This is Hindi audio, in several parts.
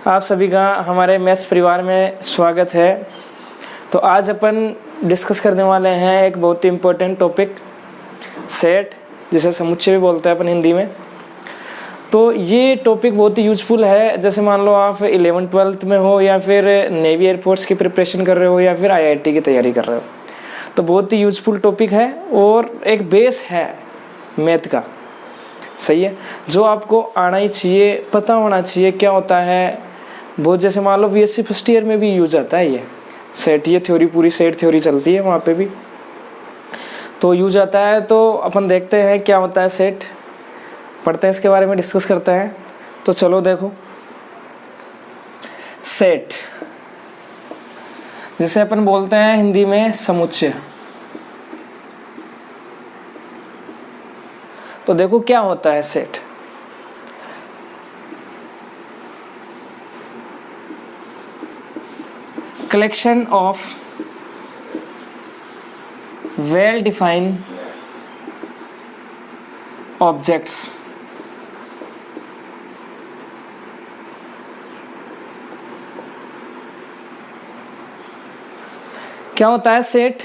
आप सभी का हमारे मैथ्स परिवार में स्वागत है। तो आज अपन डिस्कस करने वाले हैं एक बहुत ही इम्पोर्टेंट टॉपिक, सेट, जिसे समुच्चय भी बोलते हैं अपन हिंदी में। तो ये टॉपिक बहुत ही यूजफुल है। जैसे मान लो आप 11th-12th में हो या फिर नेवी एयरफोर्स की प्रिपरेशन कर रहे हो या फिर IIT की तैयारी कर रहे हो, तो बहुत ही यूजफुल टॉपिक है और एक बेस है मैथ का। सही है, जो आपको आना ही चाहिए, पता होना चाहिए क्या होता है। बहुत जैसे मान लो BSc फर्स्ट ईयर में भी यूज आता है ये सेट, ये थ्योरी पूरी सेट थ्योरी चलती है वहाँ पे भी तो यूज आता है। तो अपन देखते हैं क्या होता है सेट, पढ़ते हैं इसके बारे में, डिस्कस करते हैं। तो चलो देखो, सेट जिसे अपन बोलते हैं हिंदी में समुच्चय। तो देखो क्या होता है set. Collection of well defined objects क्या होता है set?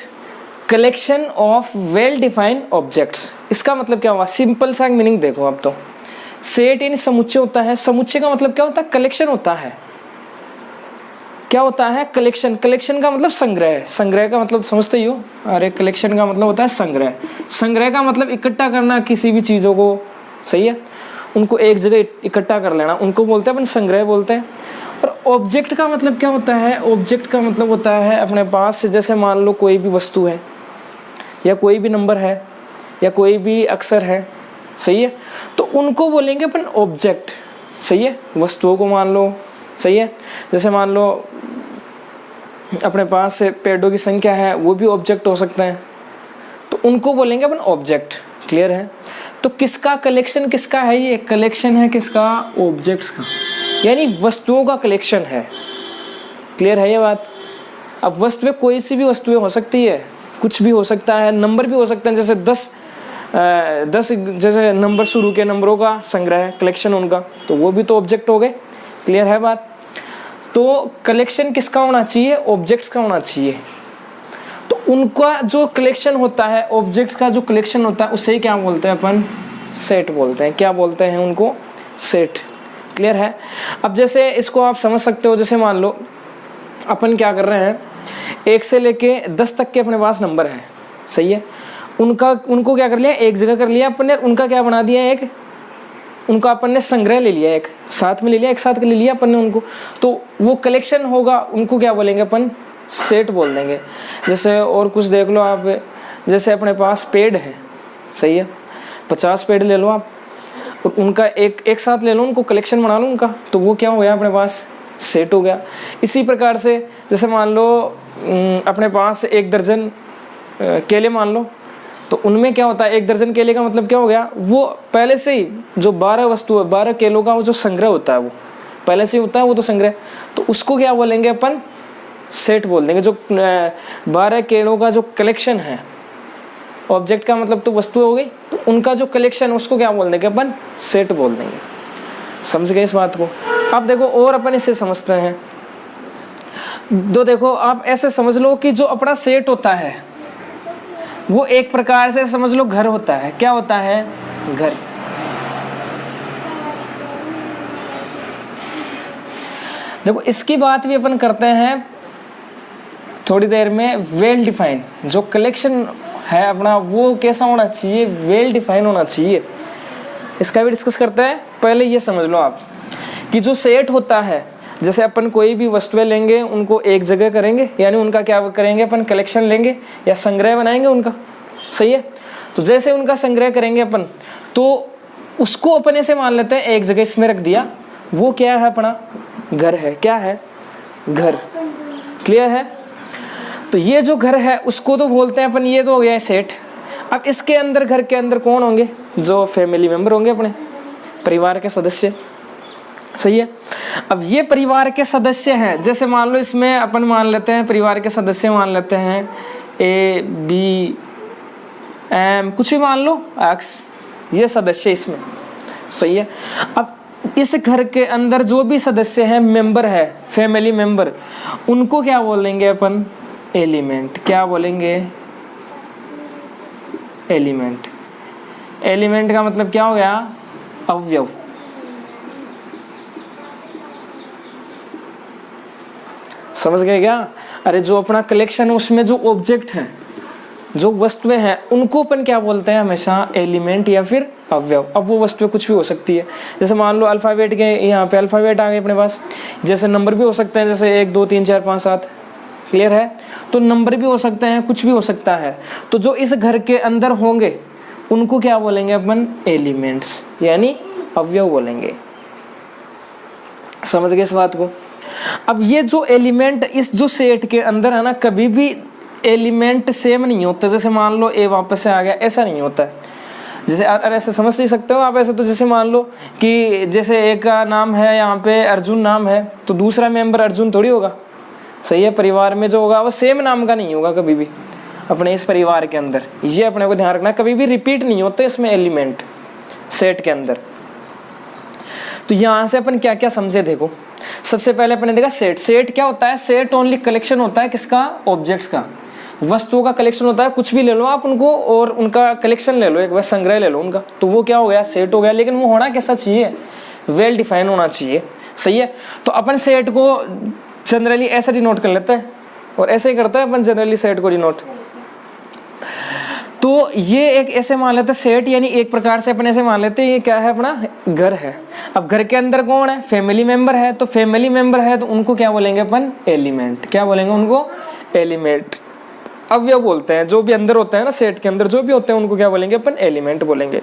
Collection of well defined objects. इसका मतलब क्या हुआ? सिंपल सा मीनिंग देखो अब तो। सेट इन समुच्चय होता है। समुच्चय का मतलब क्या होता है? कलेक्शन होता है। क्या होता है? कलेक्शन। कलेक्शन का मतलब संग्रह। संग्रह का मतलब समझते ही हो। अरे कलेक्शन का मतलब होता है संग्रह। संग्रह का मतलब इकट्ठा करना किसी भी चीजों को, सही है, उनको एक जगह इकट्ठा कर लेना, उनको बोलते हैं अपन संग्रह बोलते हैं। और ऑब्जेक्ट का मतलब क्या होता है? ऑब्जेक्ट का मतलब होता है अपने पास से, जैसे मान लो कोई भी वस्तु है या कोई भी नंबर है या कोई भी अक्षर है, सही है, तो उनको बोलेंगे अपन ऑब्जेक्ट। सही है, वस्तुओं को मान लो, सही है। जैसे मान लो अपने पास से पेड़ों की संख्या है, वो भी ऑब्जेक्ट हो सकते हैं, तो उनको बोलेंगे अपन ऑब्जेक्ट। क्लियर है? तो किसका कलेक्शन किसका है? ये कलेक्शन है किसका? ऑब्जेक्ट्स का, यानी वस्तुओं का कलेक्शन है। क्लियर है ये बात? अब वस्तुएं कोई सी भी वस्तुएं हो सकती है, कुछ भी हो सकता है, नंबर भी हो सकते हैं। जैसे 10 जैसे नंबर शुरू के नंबरों का संग्रह, कलेक्शन उनका, तो वो भी तो ऑब्जेक्ट हो गए। क्लियर है बात? तो कलेक्शन किसका होना चाहिए? ऑब्जेक्ट्स का होना चाहिए। तो उनका जो कलेक्शन होता है, ऑब्जेक्ट्स का जो कलेक्शन होता है, उसे क्या बोलते हैं अपन? सेट बोलते हैं। क्या बोलते हैं उनको? सेट। क्लियर है? अब जैसे इसको आप समझ सकते हो, जैसे मान लो अपन क्या कर रहे हैं, 1 से लेके 10 तक के अपने पास नंबर है, सही है, उनको क्या कर लिया, एक जगह कर लिया अपन ने, उनका क्या बना दिया, एक उनका अपन ने संग्रह ले लिया, एक साथ में ले लिया, एक साथ ले लिया अपन ने उनको, तो वो कलेक्शन होगा, उनको क्या बोलेंगे अपन? सेट बोल देंगे। जैसे और कुछ देख लो आप, जैसे अपने पास पेड़ है, सही है, 50 पेड़ ले लो आप, और उनका एक साथ ले लो, उनको कलेक्शन बना लो उनका, तो वो क्या हो गया अपने पास? सेट हो गया। इसी प्रकार से जैसे मान लो अपने पास 1 दर्जन केले मान लो, तो उनमें क्या होता है? 1 दर्जन केले का मतलब क्या हो गया? वो पहले से ही जो 12 वस्तु है, 12 केलों का वो जो संग्रह होता है, वो पहले से ही होता है वो तो संग्रह, तो उसको क्या बोलेंगे अपन? सेट बोल देंगे। जो 12 केलों का जो कलेक्शन है, ऑब्जेक्ट का मतलब तो वस्तु हो गई, तो उनका जो कलेक्शन उसको क्या बोल देंगे अपन? सेट बोल देंगे। समझ गए इस बात को? अब देखो और अपन इसे समझते हैं। तो देखो आप ऐसे समझ लो कि जो अपना सेट होता है वो एक प्रकार से समझ लो घर होता है। क्या होता है? घर। देखो इसकी बात भी अपन करते हैं थोड़ी देर में। वेल डिफाइन जो कलेक्शन है अपना, वो कैसा होना चाहिए? वेल डिफाइन होना चाहिए। इसका भी डिस्कस करते हैं। पहले ये समझ लो आप कि जो सेट होता है, जैसे अपन कोई भी वस्तुएं लेंगे, उनको एक जगह करेंगे, यानी उनका क्या करेंगे अपन? कलेक्शन लेंगे या संग्रह बनाएंगे उनका, सही है। तो जैसे उनका संग्रह करेंगे अपन, तो उसको अपने से मान लेते हैं एक जगह इसमें रख दिया, वो क्या है अपना? घर है। क्या है? घर। क्लियर है? तो ये जो घर है उसको तो बोलते हैं अपन, ये तो हो गया है सेट। अब इसके अंदर, घर के अंदर कौन होंगे? जो फैमिली मेंबर होंगे, अपने परिवार के सदस्य, सही है। अब ये परिवार के सदस्य हैं, जैसे मान लो इसमें अपन मान लेते हैं परिवार के सदस्य मान लेते हैं A, B, M, कुछ भी मान लो, X, ये सदस्य इसमें, सही है। अब इस घर के अंदर जो भी सदस्य हैं, मेंबर है, फैमिली मेंबर, उनको क्या बोलेंगे अपन? एलिमेंट। क्या बोलेंगे? एलिमेंट। एलिमेंट का मतलब क्या हो गया? अवयव। समझ गए क्या? अरे जो अपना कलेक्शन है उसमें जो ऑब्जेक्ट हैं, जो वस्तुएं हैं, उनको अपन क्या बोलते हैं? हमेशा एलिमेंट या फिर अवयव। अब वो वस्तुएं कुछ भी हो सकती है, जैसे मान लो अल्फाबेट के यहाँ पे अल्फाबेट आ गए अपने पास, जैसे नंबर भी हो सकते हैं, जैसे 1 2 3 4 5 7। क्लियर है? तो नंबर भी हो सकते हैं, कुछ भी हो सकता है। तो जो इस घर के अंदर होंगे उनको क्या बोलेंगे अपन? एलिमेंट्स, यानी अवयव बोलेंगे। समझ गए इस बात को? अब ये जो एलिमेंट इस जो सेट के अंदर है ना, कभी भी एलिमेंट सेम नहीं होता। जैसे मान लो ए वापस से आ गया, ऐसा नहीं होता है। जैसे ऐसे समझ नहीं सकते हो आप ऐसे? तो जैसे मान लो कि जैसे एक का नाम है यहाँ पे अर्जुन नाम है, तो दूसरा मेंबर अर्जुन थोड़ी होगा। सही है? परिवार में जो होगा वो सेम नाम का नहीं होगा कभी भी अपने इस परिवार के अंदर। ये अपने को ध्यान रखना, कभी भी रिपीट नहीं होते इसमें एलिमेंट सेट के अंदर। तो यहाँ से अपन क्या क्या समझे देखो। सबसे पहले अपने देखा सेट। सेट क्या होता है? सेट ओनली कलेक्शन होता है किसका? ऑब्जेक्ट्स का, वस्तुओं का कलेक्शन होता है। कुछ भी ले लो आप उनको और उनका कलेक्शन ले लो, एक बार संग्रह ले लो उनका, तो वो क्या हो गया? सेट हो गया। लेकिन वो होना कैसा चाहिए? वेल डिफाइन होना चाहिए। सही है? तो अपन सेट को जनरली ऐसे डिनोट कर लेते हैं, और ऐसे ही करते हैं अपन जनरली सेट को डिनोट। तो ये एक ऐसे मान लेते हैं सेट, यानी एक प्रकार से अपन ऐसे मान लेते हैं ये क्या है? अपना घर है। अब घर के अंदर कौन है? फैमिली मेंबर है। तो फैमिली मेंबर है तो उनको क्या बोलेंगे अपन? एलिमेंट। क्या बोलेंगे उनको? एलिमेंट। अवयव बोलते हैं, जो भी अंदर होता है ना सेट के अंदर जो भी होते हैं उनको क्या बोलेंगे अपन? एलिमेंट बोलेंगे।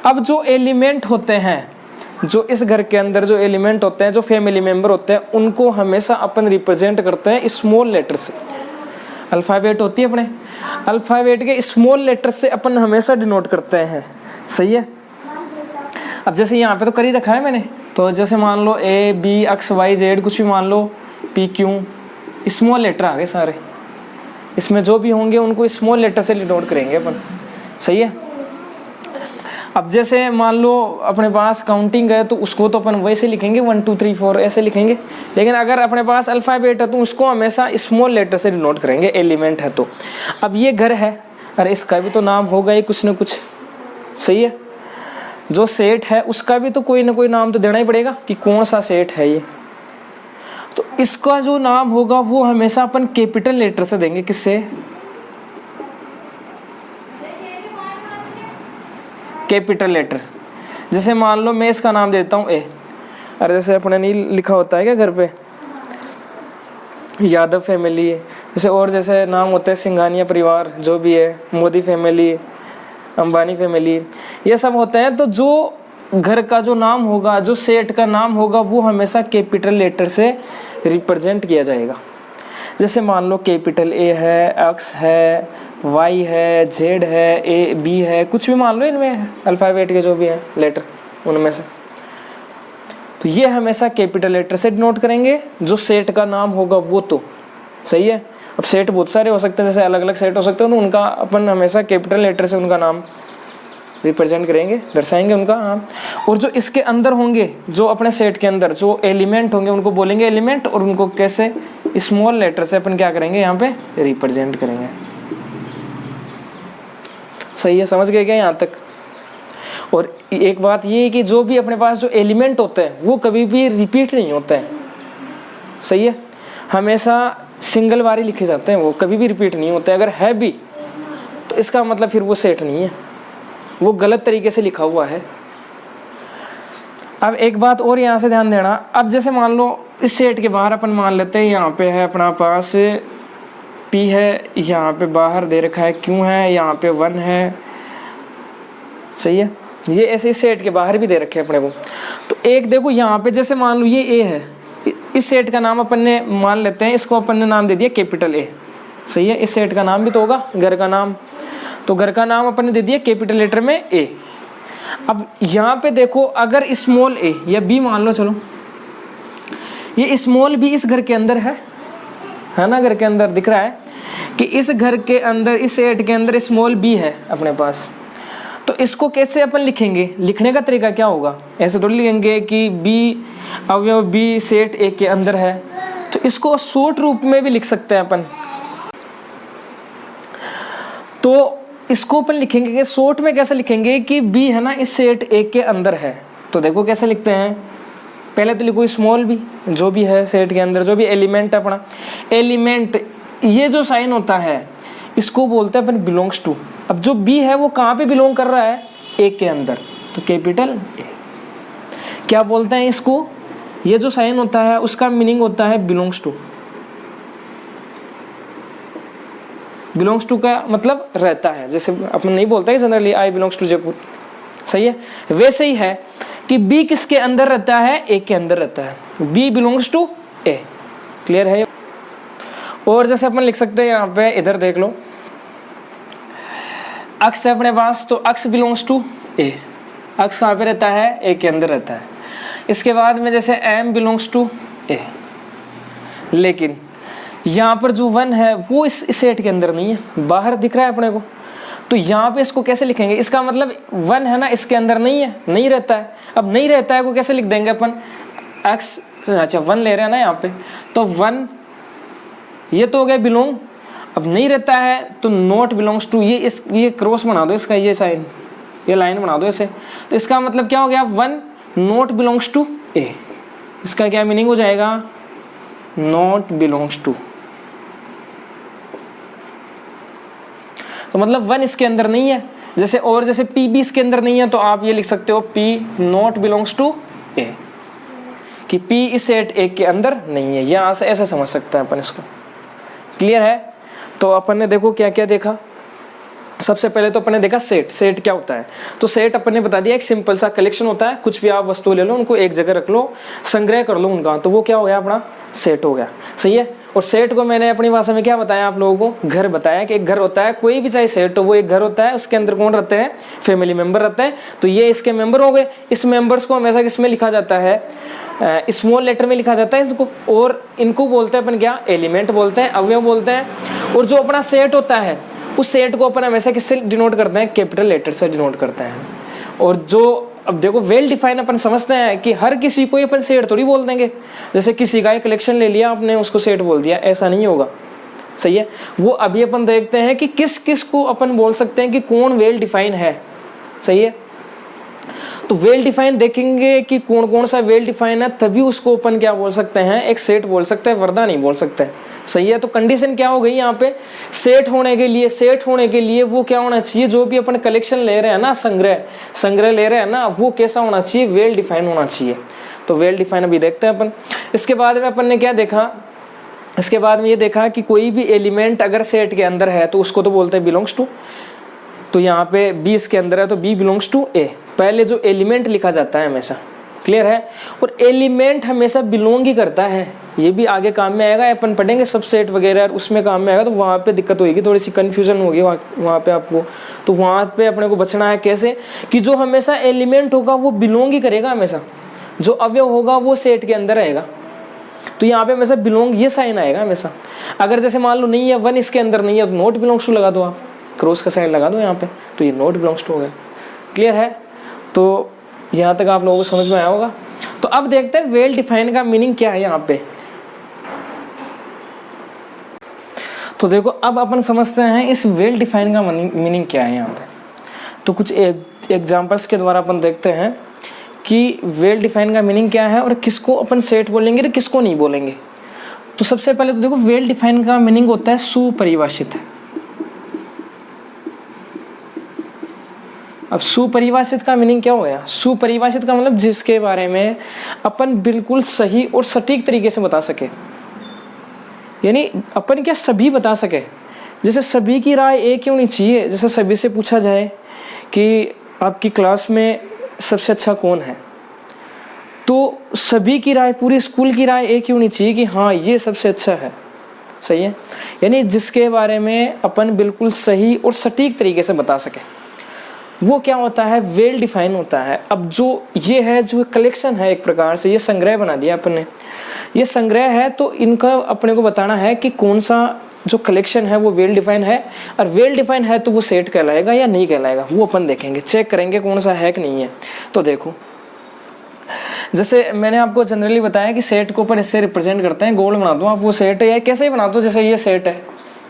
अब जो एलिमेंट होते हैं, जो इस घर के अंदर जो एलिमेंट होते हैं, जो फैमिली मेंबर होते हैं, उनको हमेशा अपन रिप्रेजेंट करते हैं स्मॉल लेटर से। अल्फाबेट होती है अपने, अल्फाबेट के स्मॉल लेटर से अपन हमेशा डिनोट करते हैं। सही है? अब जैसे यहाँ पे तो कर ही रखा है मैंने, तो जैसे मान लो a b x y z कुछ भी मान लो, पी क्यू, स्मॉल लेटर आ गए सारे। इसमें जो भी होंगे उनको स्मॉल लेटर से डिनोट करेंगे अपन। सही है? अब जैसे मान लो अपने पास काउंटिंग है तो उसको तो अपन वैसे लिखेंगे 1 2 3 4 ऐसे लिखेंगे। लेकिन अगर अपने पास अल्फाबेट है तो उसको हमेशा स्मॉल लेटर से डिनोट करेंगे, एलिमेंट है तो। अब ये घर है, अरे इसका भी तो नाम होगा ही कुछ न कुछ। सही है? जो सेट है उसका भी तो कोई ना कोई नाम तो देना ही पड़ेगा कि कौन सा सेट है ये। तो इसका जो नाम होगा वो हमेशा अपन कैपिटल लेटर से देंगे। किससे? Capital letter. जैसे मान लो मैं इसका नाम देता हूँ ए। अरे जैसे अपने नहीं लिखा होता है क्या घर पे, यादव फैमिली, जैसे और जैसे नाम होते हैं सिंघानिया परिवार, जो भी है, मोदी फैमिली, अंबानी फैमिली, ये सब होते हैं। तो जो घर का जो नाम होगा, जो सेट का नाम होगा, वो हमेशा कैपिटल लेटर से रिप्रेजेंट किया जाएगा। जैसे मान लो कैपिटल ए है, एक्स है, वाई है, जेड है, ए बी है, कुछ भी मान लो इनमें अल्फाबेट के जो भी हैं लेटर उनमें से, तो ये हमेशा कैपिटल लेटर से डिनोट करेंगे जो सेट का नाम होगा वो। तो सही है? अब सेट बहुत सारे हो सकते हैं, जैसे अलग अलग सेट हो सकते हैं, तो उनका अपन हमेशा कैपिटल लेटर से उनका नाम रिप्रेजेंट करेंगे, दर्शाएंगे उनका नाम। और जो इसके अंदर होंगे, जो अपने सेट के अंदर जो एलिमेंट होंगे उनको बोलेंगे एलिमेंट, और उनको कैसे? स्मॉल लेटर से अपन क्या करेंगे? यहाँ पे रिप्रेजेंट करेंगे। सही है? समझ गए क्या यहाँ तक? और एक बात ये है कि जो भी अपने पास जो एलिमेंट होते हैं वो कभी भी रिपीट नहीं होते हैं। सही है? हमेशा सिंगल बार ही लिखे जाते हैं, वो कभी भी रिपीट नहीं होते। अगर है भी तो इसका मतलब फिर वो सेट नहीं है, वो गलत तरीके से लिखा हुआ है। अब एक बात और यहाँ से ध्यान देना। अब जैसे मान लो इस सेट के बाहर अपन मान लेते हैं यहाँ पे है अपना पास P है, यहाँ पे बाहर दे रखा है Q है, यहाँ पे 1 है। सही है? ये ऐसे इस सेट के बाहर भी दे रखे हैं अपने को। तो एक देखो यहाँ पे जैसे मान लो ये A है, इस सेट का नाम अपन ने मान लेते हैं, इसको अपन ने नाम दे दिया कैपिटल A। सही है? इस सेट का नाम भी तो होगा घर का नाम, तो घर का नाम अपन ने दे दिया कैपिटल लेटर में A। अब यहाँ पे देखो अगर स्मॉल a या b मान लो, चलो ये स्मॉल b इस घर के अंदर है ना, घर के अंदर दिख रहा है कि इस घर के अंदर इस सेट के अंदर स्मॉल b है अपने पास। तो इसको कैसे अपन लिखेंगे, लिखने का तरीका क्या होगा, ऐसे थोड़ी लिखेंगे कि बी अवयव बी सेट ए के अंदर है, तो इसको शॉर्ट रूप में भी लिख सकते हैं अपन। तो इसको अपन लिखेंगे कि शॉर्ट में कैसे लिखेंगे कि बी है ना इस सेट ए के अंदर है। तो देखो कैसे लिखते हैं, पहले तो लिखो स्मॉल बी, जो भी है सेट के अंदर, जो भी एलिमेंट है अपना एलिमेंट, ये जो साइन होता है इसको बोलते हैं अपन बिलोंग्स टू। अब जो बी है वो कहाँ पे बिलोंग कर रहा है, ए के अंदर, तो कैपिटल ए। क्या बोलते हैं इसको, ये जो साइन होता है उसका मीनिंग होता है बिलोंग्स टू। बिलोंग्स टू का मतलब रहता है, जैसे अपन नहीं बोलता है generally I belongs to Jaipur, सही है, वैसे ही है कि बी किसके अंदर रहता है, ए के अंदर रहता है, B belongs to A. Clear है। और जैसे अपन लिख सकते हैं यहाँ पे, इधर देख लो, अक्स है अपने पास, तो अक्स बिलोंग्स टू ए, अक्स कहाँ पे रहता है, ए के अंदर रहता है। इसके बाद में जैसे एम बिलोंग्स टू ए, लेकिन यहाँ पर जो वन है वो इस सेट के अंदर नहीं है, बाहर दिख रहा है अपने को, तो यहाँ पे इसको कैसे लिखेंगे, इसका मतलब वन है ना इसके अंदर नहीं है, नहीं रहता है। अब नहीं रहता है को कैसे लिख देंगे अपन, एक्स, अच्छा वन ले रहे हैं ना यहाँ पे, तो वन ये तो हो गया बिलोंग, अब नहीं रहता है तो नॉट बिलोंग्स टू, ये क्रॉस बना दो इसका, ये साइन, ये लाइन बना दो इसे, तो इसका मतलब क्या हो गया, वन नॉट बिलोंग्स टू ए। इसका क्या मीनिंग हो जाएगा, नॉट बिलोंग्स टू, तो मतलब वन इसके अंदर नहीं है। जैसे और जैसे पी भी इसके अंदर नहीं है, तो आप ये लिख सकते हो पी नॉट बिलोंग्स टू ए, कि पी इस सेट ए के अंदर नहीं है, यहाँ से ऐसे समझ सकते हैं अपन इसको। क्लियर है। तो अपन ने देखो क्या क्या देखा, सबसे पहले तो अपन ने देखा सेट, सेट क्या होता है, तो सेट अपन ने बता दिया एक सिंपल सा कलेक्शन होता है, कुछ भी आप वस्तु ले लो उनको एक जगह रख लो, संग्रह कर लो उनका, तो वो क्या हो गया अपना सेट हो गया, सही है। और सेट को मैंने अपनी भाषा में क्या बताया आप लोगों को, घर बताया कि एक घर होता है, कोई भी चाहे सेट हो वो एक घर होता है, उसके अंदर कौन रहते हैं, फैमिली मेंबर रहता है, तो ये इसके मेंबर हो गए। इस मेंबर्स को हमेशा किसमें लिखा जाता है, स्मॉल लेटर में लिखा जाता है इसको, और इनको बोलते हैं अपन क्या, एलिमेंट बोलते हैं, अवयव बोलते हैं। और जो अपना सेट होता है उस सेट को अपन हमेशा किससे डिनोट करते हैं, कैपिटल लेटर से डिनोट करते हैं। और जो अब देखो वेल डिफाइन अपन समझते हैं कि हर किसी को अपन सेट थोड़ी बोल देंगे, जैसे किसी का एक कलेक्शन ले लिया आपने उसको सेट बोल दिया, ऐसा नहीं होगा, सही है। वो अभी अपन देखते हैं कि किस किस को अपन बोल सकते हैं कि कौन वेल डिफाइन है, सही है। तो वेल डिफाइन देखेंगे कि कौन कौन सा वेल डिफाइन है, तभी उसको अपन क्या बोल सकते हैं, एक सेट बोल सकते हैं, वरना नहीं बोल सकते, सही है। तो कंडीशन क्या हो गई यहाँ पे, सेट होने के लिए वो क्या होना चाहिए, जो भी अपन कलेक्शन ले रहे हैं ना, संग्रह ले रहे हैं ना, वो कैसा होना चाहिए, वेल डिफाइन होना चाहिए। तो वेल डिफाइन अभी देखते हैं अपन। इसके बाद में अपन ने क्या देखा, इसके बाद में ये देखा कि कोई भी एलिमेंट अगर सेट के अंदर है तो उसको तो बोलते हैं बिलोंग्स टू। तो यहाँ पे बी इसके अंदर है तो बी बिलोंग्स टू ए, पहले जो एलिमेंट लिखा जाता है हमेशा, क्लियर है। और एलिमेंट हमेशा बिलोंग ही करता है, ये भी आगे काम में आएगा, अपन पढ़ेंगे सब सेट वगैरह उसमें काम में आएगा, तो वहाँ पे दिक्कत होगी, थोड़ी सी कन्फ्यूजन होगी वहाँ पे आपको। तो वहाँ पे अपने को बचना है कैसे, कि जो हमेशा एलिमेंट होगा वो बिलोंग ही करेगा हमेशा, जो अवयव होगा वो सेट के अंदर रहेगा, तो यहाँ पे हमेशा बिलोंग ये साइन आएगा हमेशा। अगर जैसे मान लो नहीं है, वन इसके अंदर नहीं है, तो नॉट बिलोंग्स टू लगा दो, आप क्रॉस का साइन लगा दो यहाँ पे, तो ये नॉट बिलोंग्स टू हो गया। क्लियर है। तो यहाँ तक आप लोगों को समझ में आया होगा। तो अब देखते हैं वेल डिफाइन का मीनिंग क्या है यहाँ पे। तो देखो अब अपन समझते हैं इस वेल डिफाइन का मीनिंग क्या है यहाँ पे। तो कुछ एग्जांपल्स के द्वारा अपन देखते हैं कि वेल डिफाइन का मीनिंग क्या है और किसको अपन सेट बोलेंगे और किसको नहीं बोलेंगे। तो सबसे पहले तो देखो वेल डिफाइन का मीनिंग होता है सुपरिभाषित। अब सुपरिभाषित का मीनिंग क्या हो गया, सुपरिभाषित का मतलब जिसके बारे में अपन बिल्कुल सही और सटीक तरीके से बता सके, यानी अपन क्या सभी बता सके। जैसे सभी की राय एक क्यों नहीं चाहिए, जैसे सभी से पूछा जाए कि आपकी क्लास में सबसे अच्छा कौन है, तो सभी की राय, पूरी स्कूल की राय एक क्यों नहीं चाहिए कि हाँ ये सबसे अच्छा है, सही है। यानी जिसके बारे में अपन बिल्कुल सही और सटीक तरीके से बता सके, वो क्या होता है, वेल डिफाइन होता है। अब जो ये है, जो कलेक्शन है, एक प्रकार से ये संग्रह बना दिया अपन ने, ये संग्रह है, तो इनका अपने को बताना है कि कौन सा जो कलेक्शन है वो वेल डिफाइन है, और वेल डिफाइन है तो वो सेट कहलाएगा या नहीं कहलाएगा, वो अपन देखेंगे, चेक करेंगे कौन सा है कि नहीं है। तो देखो, जैसे मैंने आपको जनरली बताया कि सेट को अपन इससे रिप्रेजेंट करते हैं, गोल बना दो आप वो सेट है, या कैसे ही बना दो, जैसे ये सेट है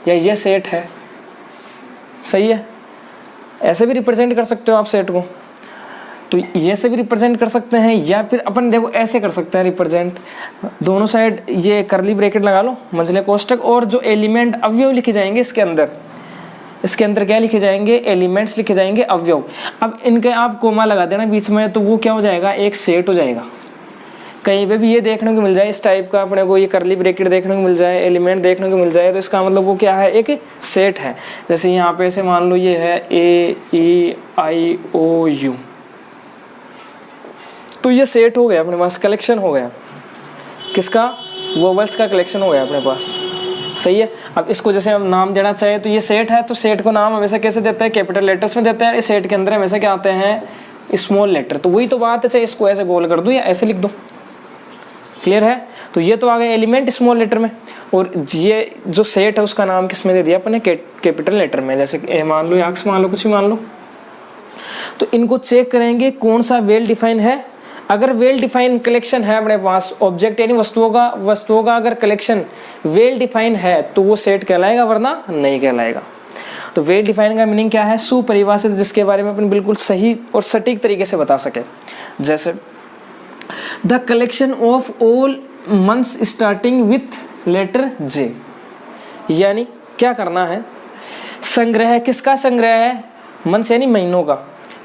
या ये सेट है, सही है, ऐसे भी रिप्रेजेंट कर सकते हो आप सेट को, तो ये से भी रिप्रेजेंट कर सकते हैं, या फिर अपन देखो ऐसे कर सकते हैं रिप्रेजेंट, दोनों साइड ये करली ब्रैकेट लगा लो, मंझले कोष्टक, और जो एलिमेंट अवयव लिखे जाएंगे इसके अंदर क्या लिखे जाएंगे, एलिमेंट्स लिखे जाएंगे, अवयव। अब इनके आप कोमा लगा देना बीच में, तो वो क्या हो जाएगा, एक सेट हो जाएगा। कहीं पे भी ये देखने को मिल जाए इस टाइप का, अपने को ये करली ब्रैकेट देखने को मिल जाए, एलिमेंट देखने को मिल जाए, तो इसका मतलब वो क्या है, एक सेट है। जैसे यहाँ पे ऐसे मान लो ये है AEIOU, तो ये सेट हो गया अपने पास, कलेक्शन हो गया, किसका, वोवेल्स का कलेक्शन हो गया अपने पास, सही है। अब इसको जैसे हम नाम देना चाहे तो ये सेट है, तो सेट को नाम हमेशा कैसे देते हैं, कैपिटल लेटर्स में देते हैं, इस सेट के अंदर हमेशा क्या आते हैं, स्मॉल लेटर। तो वही तो बात है, चाहे इसको ऐसे गोल कर दूं या ऐसे लिख दूं, क्लियर है। तो ये तो आ गए एलिमेंट स्मॉल लेटर में, और ये जो सेट है उसका नाम किस में दे दिया अपने, कैपिटल लेटर में, जैसे ए मान लो या एक्स मान लो, कुछ भी मान लो। तो इनको चेक करेंगे कौन सा वेल डिफाइन है। अगर वेल डिफाइन कलेक्शन है अपने पास, ऑब्जेक्ट यानी वस्तुओं का अगर कलेक्शन वेल डिफाइन है तो वो सेट कहलाएगा, वरना नहीं कहलाएगा। तो वेल डिफाइन का मीनिंग क्या है, सुपरिभाषित, जिसके बारे में अपन बिल्कुल सही और सटीक तरीके से बता सके। जैसे the collection of all months starting with letter J, यानी क्या करना है, संग्रह, किसका संग्रह है, मंथ्स यानी महीनों का,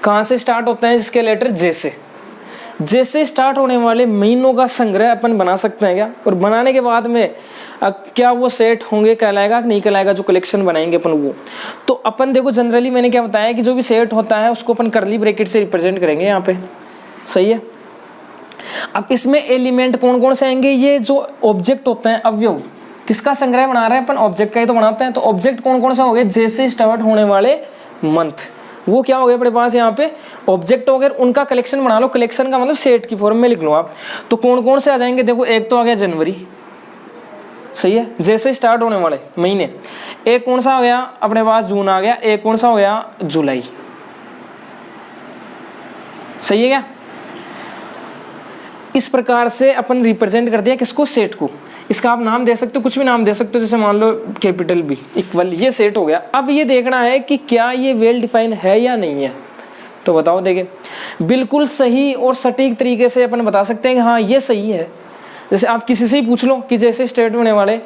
कहाँ से स्टार्ट होता है, जिसके लेटर J से, जैसे स्टार्ट होने वाले महीनों का संग्रह अपन बना सकते हैं क्या, और बनाने के बाद में क्या वो सेट होंगे, कहलाएगा नहीं कहलाएगा, जो कलेक्शन बनाएंगे अपन वो। तो अपन देखो जनरली मैंने क्या बताया कि जो भी सेट होता है उसको अपन करली ब्रैकेट से रिप्रेजेंट करेंगे यहाँ पे, सही है। अब इसमें एलिमेंट कौन कौन से आएंगे, ये जो ऑब्जेक्ट होते हैं, अवयव, किसका संग्रह बना रहे हैं अपन, ऑब्जेक्ट का ही तो बनाते हैं। तो ऑब्जेक्ट कौन कौन सा हो गए, जैसे स्टार्ट होने वाले मंथ, वो क्या हो गया अपने पास यहाँ पे ऑब्जेक्ट हो गए, उनका कलेक्शन बना लो। कलेक्शन का मतलब सेट की फॉर्म में लिख लो आप। तो कौन कौन से आ जाएंगे, देखो एक तो आ गया जनवरी, सही है, जैसे स्टार्ट होने वाले महीने। एक कौन सा आ गया अपने पास, जून आ गया। एक कौन सा हो गया, जुलाई, सही है क्या। इस प्रकार से अपन रिप्रेजेंट कर दिया किसको, सेट को। इसका आप नाम दे सकते हो, कुछ भी नाम दे सकते हो, जैसे मान लो कैपिटल B इक्वल, ये सेट हो गया। अब ये देखना है कि क्या ये वेल डिफाइन है या नहीं है। तो बताओ, देखें, बिल्कुल सही और सटीक तरीके से अपन बता सकते हैं कि हाँ ये सही है। जैसे आप किसी से ही पूछ लो कि जैसे स्टार्ट होने वाले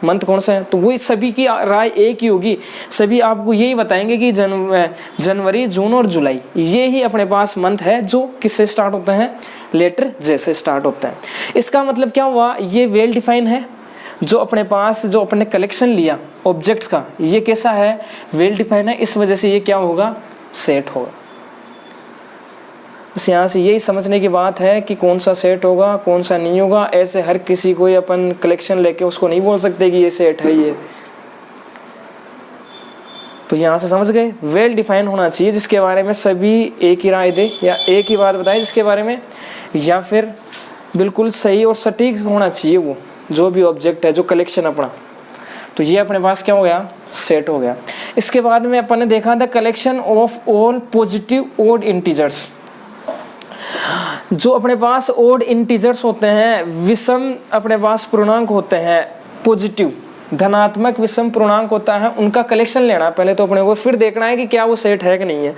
मंथ कौन सा है, तो वो सभी की राय एक ही होगी, सभी आपको यही बताएंगे कि जनवरी, जून और जुलाई, ये ही अपने पास मंथ है जो किससे स्टार्ट होते हैं, लेटर J से स्टार्ट होता है। इसका मतलब क्या हुआ, ये वेल डिफाइन है। जो अपने पास जो अपने कलेक्शन लिया ऑब्जेक्ट्स का, ये कैसा है, वेल डिफाइन है। इस वजह से ये क्या होगा, सेट होगा। बस यहाँ से यही समझने की बात है कि कौन सा सेट होगा, कौन सा नहीं होगा। ऐसे हर किसी को अपन कलेक्शन लेके उसको नहीं बोल सकते कि ये सेट है ये। तो यहाँ से समझ गए, वेल डिफाइन होना चाहिए जिसके बारे में सभी एक ही राय दे या एक ही बात बताए जिसके बारे में, या फिर बिल्कुल सही और सटीक होना चाहिए वो जो भी ऑब्जेक्ट है, जो कलेक्शन अपना। तो ये अपने पास क्या हो गया, सेट हो गया। इसके बाद में अपन ने देखा the collection of all positive odd integers. जो अपने पास ओड इंटीजर्स होते हैं, विषम अपने पास पूर्णांक होते हैं, पॉजिटिव धनात्मक विषम पूर्णांक होता है, उनका कलेक्शन लेना है पहले तो अपने को, फिर देखना है कि क्या वो सेट है कि नहीं है।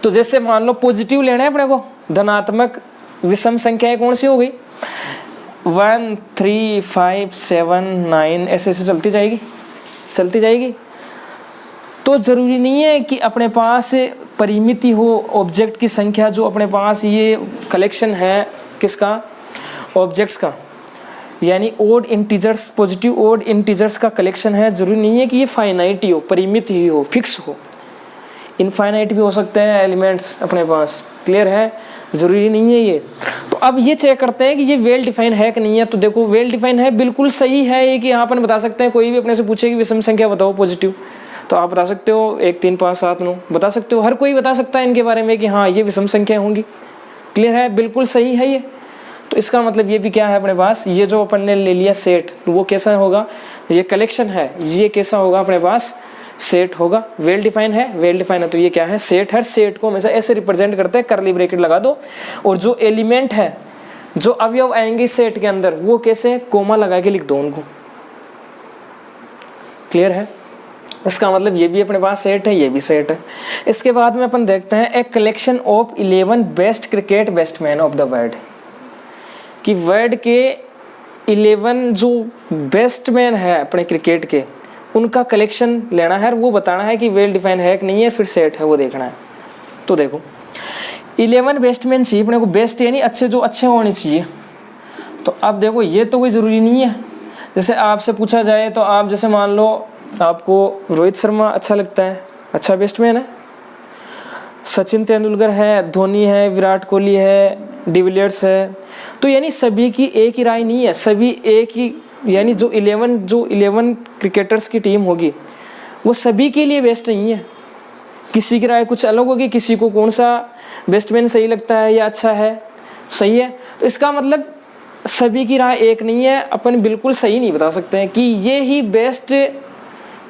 तो जैसे मान लो पॉजिटिव लेना है अपने को, धनात्मक विषम संख्याएं कौन सी हो गई, 1, 3, 5, 7, 9 ऐसे चलती जाएगी। तो जरूरी नहीं है कि अपने पास परिमित ही हो ऑब्जेक्ट की संख्या, जो अपने पास ये कलेक्शन है किसका, ऑब्जेक्ट्स का, यानी odd integers, positive odd integers का कलेक्शन है। जरूरी नहीं है कि ये फाइनाइट ही हो, परिमित ही हो, फिक्स हो, इनफाइनाइट भी हो सकते हैं एलिमेंट्स अपने पास, क्लियर है, जरूरी नहीं है ये। तो अब ये चेक करते हैं कि ये वेल डिफाइन है कि नहीं है। तो देखो वेल डिफाइन है, बिल्कुल सही है ये, कि यहाँ पर बता सकते हैं, कोई भी अपने से पूछे कि विषम संख्या बताओ पॉजिटिव, तो आप बता सकते हो 1, 3, 5, 7, 9 बता सकते हो, हर कोई बता सकता है इनके बारे में कि हाँ ये विषम संख्या होंगी, क्लियर है, बिल्कुल सही है ये। तो इसका मतलब ये भी क्या है अपने पास, ये जो अपन ने ले लिया सेट, तो वो कैसा होगा, ये कलेक्शन है, ये कैसा होगा अपने पास, सेट होगा। वेल डिफाइन है, वेल डिफाइन है तो ये क्या है, सेट है। सेट को हमेशा ऐसे रिप्रेजेंट करते हैं, करली ब्रैकेट लगा दो, और जो एलिमेंट है, जो अवयव आएंगे सेट के अंदर, वो कैसे, कोमा लगा के लिख दो उनको। क्लियर है? इसका मतलब ये भी अपने पास सेट है, ये भी सेट है। इसके बाद में अपन देखते हैं a collection of 11 best cricket batsman of the world, कि वर्ल्ड के 11 जो बैट्समैन है अपने क्रिकेट के, उनका कलेक्शन लेना है, वो बताना है कि वेल डिफाइन है कि नहीं है, फिर सेट है, वो देखना है। तो देखो 11 बैट्समैन चाहिए अपने को, बेस्ट यानी अच्छे, जो अच्छे होने चाहिए। तो अब देखो ये तो कोई ज़रूरी नहीं है, जैसे आपसे पूछा जाए तो आप जैसे मान लो आपको रोहित शर्मा अच्छा लगता है, अच्छा बैट्समैन है, सचिन तेंदुलकर है, धोनी है, विराट कोहली है, डिविलियर्स है, तो यानी सभी की एक ही राय नहीं है, सभी एक ही, यानी जो 11 क्रिकेटर्स की टीम होगी वो सभी के लिए बेस्ट नहीं है, किसी की राय कुछ अलग होगी, किसी को कौन सा बैट्समैन सही लगता है या अच्छा है, सही है। तो इसका मतलब सभी की राय एक नहीं है, अपन बिल्कुल सही नहीं बता सकते हैं कि ये ही बेस्ट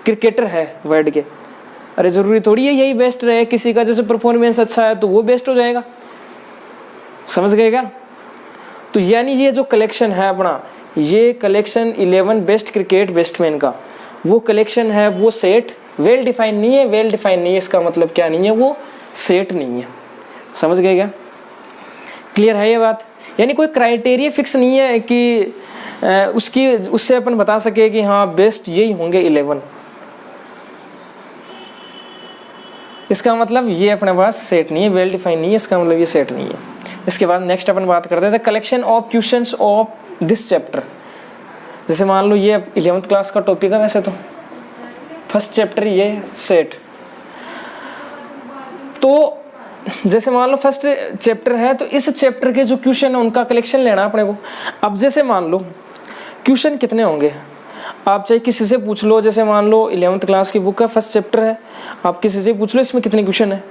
क्रिकेटर है वर्ल्ड के। अरे ज़रूरी थोड़ी है यही बेस्ट रहे, किसी का जैसे परफॉर्मेंस अच्छा है तो वो बेस्ट हो जाएगा, समझ गए क्या? तो यानी ये जो कलेक्शन है अपना, ये कलेक्शन 11 बेस्ट क्रिकेट बैट्समैन का, वो कलेक्शन है, वो सेट, वेल डिफाइन नहीं है। वेल डिफाइन नहीं है इसका मतलब क्या नहीं है, वो सेट नहीं है, समझ गए क्या? क्लियर है ये बात? यानी कोई क्राइटेरिया फिक्स नहीं है कि उससे अपन बता सके कि हाँ बेस्ट यही होंगे 11, इसका मतलब ये अपने पास सेट नहीं है, वेल डिफाइन नहीं है, इसका मतलब ये सेट नहीं है। इसके बाद नेक्स्ट अपन बात करते हैं collection of questions of this chapter. जैसे मान लो ये 11th क्लास का टॉपिक है, वैसे तो फर्स्ट चैप्टर ये सेट, तो जैसे मान लो फर्स्ट चैप्टर है तो इस चैप्टर के जो क्वेश्चन है उनका कलेक्शन लेना अपने को। अब जैसे मान लो क्वेश्चन कितने होंगे, आप चाहे किसी से पूछ लो, जैसे मान लो 11th क्लास की बुक का फर्स्ट चैप्टर है, आप किसी से पूछ लो इसमें कितने क्वेश्चन है,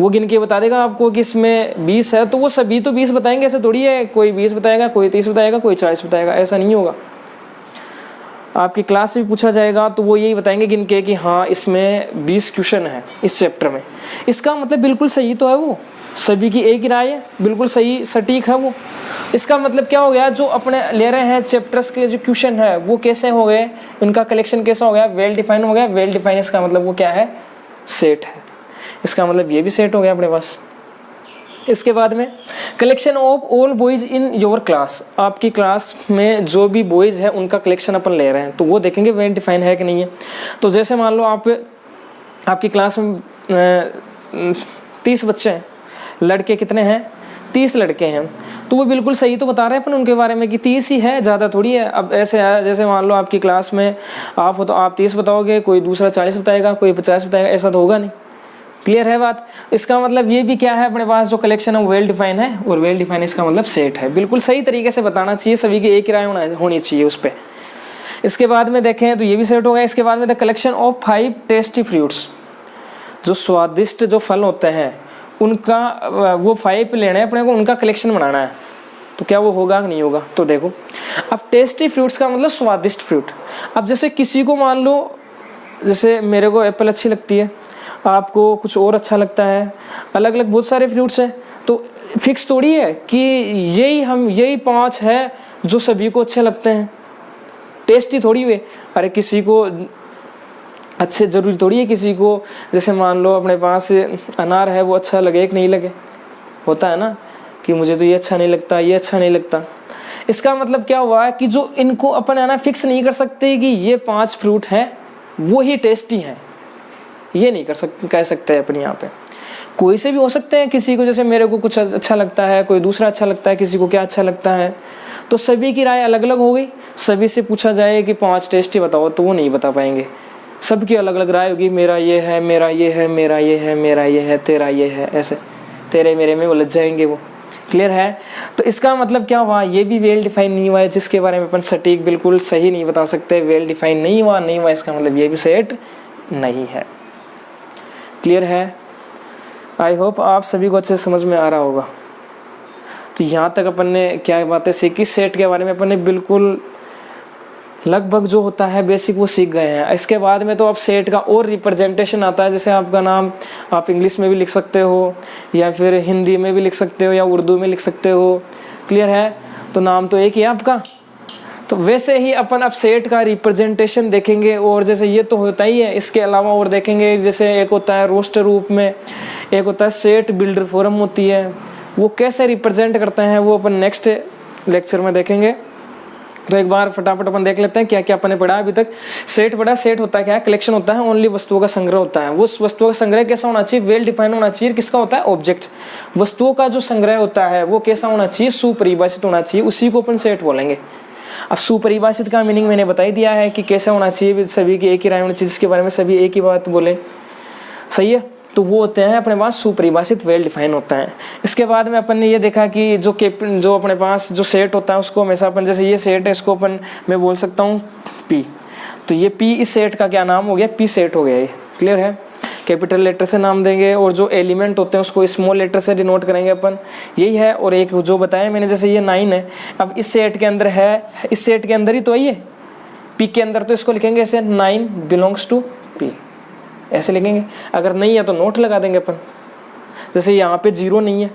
वो गिन के बता देगा आपको कि इसमें 20 है, तो वो सभी तो 20 बताएंगे, ऐसा थोड़ी है कोई 20 बताएगा, कोई 30 बताएगा, कोई 40 बताएगा, ऐसा नहीं होगा। आपकी क्लास से भी पूछा जाएगा तो वो यही बताएंगे गिन के कि हाँ इसमें 20 क्वेश्चन है इस चैप्टर में। इसका मतलब बिल्कुल सही तो है, वो सभी की एक ही राय है, बिल्कुल सही सटीक है वो। इसका मतलब क्या हो गया, जो अपने ले रहे हैं चैप्टर्स के जो क्वेश्चन है वो कैसे हो गए, इनका कलेक्शन कैसा हो गया, वेल डिफाइन हो गया। वेल डिफाइन इसका मतलब वो क्या है, सेट है, इसका मतलब ये भी सेट हो गया अपने पास। इसके बाद में collection of all boys in your class, आपकी क्लास में जो भी बॉयज है उनका कलेक्शन अपन ले रहे हैं, तो वो देखेंगे वेल डिफाइन है कि नहीं है। तो जैसे मान लो आपकी क्लास में 30 बच्चे हैं, लड़के कितने हैं, 30 लड़के हैं, तो वो बिल्कुल सही तो बता रहे हैं अपन उनके बारे में कि 30 ही है, ज़्यादा थोड़ी है। अब ऐसे है जैसे मान लो आपकी क्लास में आप हो तो आप 30 बताओगे, कोई दूसरा 40 बताएगा, कोई 50 बताएगा, ऐसा तो होगा नहीं। क्लियर है बात? इसका मतलब ये भी क्या है, अपने पास जो कलेक्शन है वो वेल डिफाइन है, और वेल डिफाइन इसका मतलब सेट है, बिल्कुल सही तरीके से बताना चाहिए, सभी की एक ही राय होनी चाहिए उस पर। इसके बाद में देखें तो ये भी सेट हो गया। इसके बाद में the collection of 5 tasty fruits, जो स्वादिष्ट जो फल होते हैं उनका वो 5 लेने हैं अपने को, उनका कलेक्शन बनाना है, तो क्या वो होगा कि नहीं होगा। तो देखो अब टेस्टी फ्रूट्स का मतलब स्वादिष्ट फ्रूट। अब जैसे किसी को मान लो, जैसे मेरे को एप्पल अच्छी लगती है, आपको कुछ और अच्छा लगता है, अलग अलग बहुत सारे फ्रूट्स हैं, तो फिक्स थोड़ी है कि यही 5 है जो सभी को अच्छे लगते हैं, टेस्टी थोड़ी हुए। अरे किसी को अच्छे जरूरी थोड़ी है, किसी को जैसे मान लो अपने पास अनार है वो अच्छा लगे कि नहीं लगे, होता है ना कि मुझे तो ये अच्छा नहीं लगता, ये अच्छा नहीं लगता। इसका मतलब क्या हुआ है कि जो इनको अपन है ना फिक्स नहीं कर सकते कि ये 5 फ्रूट हैं वो ही टेस्टी हैं, ये नहीं कह सकते अपन यहाँ पे। कोई से भी हो सकते हैं, किसी को जैसे मेरे को कुछ अच्छा लगता है, कोई दूसरा अच्छा लगता है, किसी को क्या अच्छा लगता है, तो सभी की राय अलग अलग हो गई। सभी से पूछा जाए कि 5 टेस्टी बताओ तो वो नहीं बता पाएंगे, सबकी अलग अलग राय होगी, मेरा ये है, मेरा ये है, मेरा ये है, मेरा ये है, तेरा ये है, ऐसे तेरे मेरे में उलझ जाएंगे वो। क्लियर है? तो इसका मतलब क्या हुआ, ये भी वेल डिफाइन नहीं हुआ है, जिसके बारे में अपन सटीक बिल्कुल सही नहीं बता सकते, वेल डिफाइन नहीं हुआ, इसका मतलब ये भी सेट नहीं है। क्लियर है? आई होप आप सभी को अच्छे समझ में आ रहा होगा। तो तो यहाँ तक अपन ने क्या बातें सीखी, सेट के बारे में अपन ने बिल्कुल लगभग जो होता है बेसिक वो सीख गए हैं। इसके बाद में तो अब सेट का और रिप्रेजेंटेशन आता है, जैसे आपका नाम आप इंग्लिश में भी लिख सकते हो या फिर हिंदी में भी लिख सकते हो या उर्दू में लिख सकते हो, क्लियर है। तो नाम तो एक ही है आपका। तो वैसे ही अपन अब सेट का रिप्रेजेंटेशन देखेंगे, और जैसे ये तो होता ही है, इसके अलावा और देखेंगे जैसे एक होता है रोस्टर रूप में, एक होता है सेट बिल्डर फॉर्म होती है, वो कैसे रिप्रेजेंट करते हैं वो अपन नेक्स्ट लेक्चर में देखेंगे। तो एक बार फटाफट अपन देख लेते हैं क्या क्या अपन ने पढ़ा अभी तक। सेट पढ़ा, सेट होता है क्या, कलेक्शन होता है, ओनली वस्तुओं का संग्रह होता है। वो वस्तुओं का संग्रह कैसा होना चाहिए, वेल डिफाइन होना चाहिए। किसका होता है, ऑब्जेक्ट। वस्तुओं का जो संग्रह होता है वो कैसा होना चाहिए, सुपरिभाषित होना चाहिए, उसी को अपन सेट बोलेंगे। अब सुपरिभाषित का मीनिंग मैंने बता ही दिया है कि कैसे होना चाहिए, सभी की एक ही राय होनी चाहिए, जिसके बारे में सभी एक ही बात बोले, सही है। तो वो होते हैं अपने पास सुपरिभाषित, वेल डिफाइन होता है। इसके बाद में अपन ने ये देखा कि जो अपने पास जो सेट होता है उसको हमेशा अपन, जैसे ये सेट है इसको अपन मैं बोल सकता हूँ पी, तो ये पी इस सेट का क्या नाम हो गया, पी सेट हो गया, ये क्लियर है। कैपिटल लेटर से नाम देंगे और जो एलिमेंट होते हैं उसको स्मॉल लेटर से डिनोट करेंगे अपन, यही है। और एक जो बताया मैंने, जैसे ये 9 है, अब इस सेट के अंदर है, इस सेट के अंदर ही तो है ये पी के अंदर, तो इसको लिखेंगे ऐसे 9 बिलोंग्स टू पी, ऐसे लिखेंगे। अगर नहीं है तो नोट लगा देंगे अपन, जैसे यहाँ पे 0 नहीं है,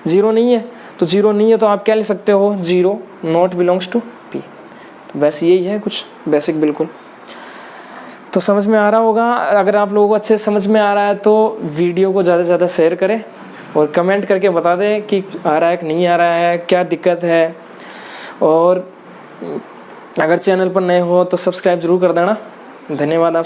0 नहीं है तो 0 नहीं है तो आप क्या लिख सकते हो, 0 नॉट बिलोंग्स टू पी। तो बस यही है कुछ बेसिक, बिल्कुल। तो समझ में आ रहा होगा। अगर आप लोगों को अच्छे समझ में आ रहा है तो वीडियो को ज़्यादा से ज़्यादा शेयर करें और कमेंट करके बता दें कि आ रहा है कि नहीं आ रहा है, क्या दिक्कत है। और अगर चैनल पर नए हो तो सब्सक्राइब जरूर कर देना। धन्यवाद आप।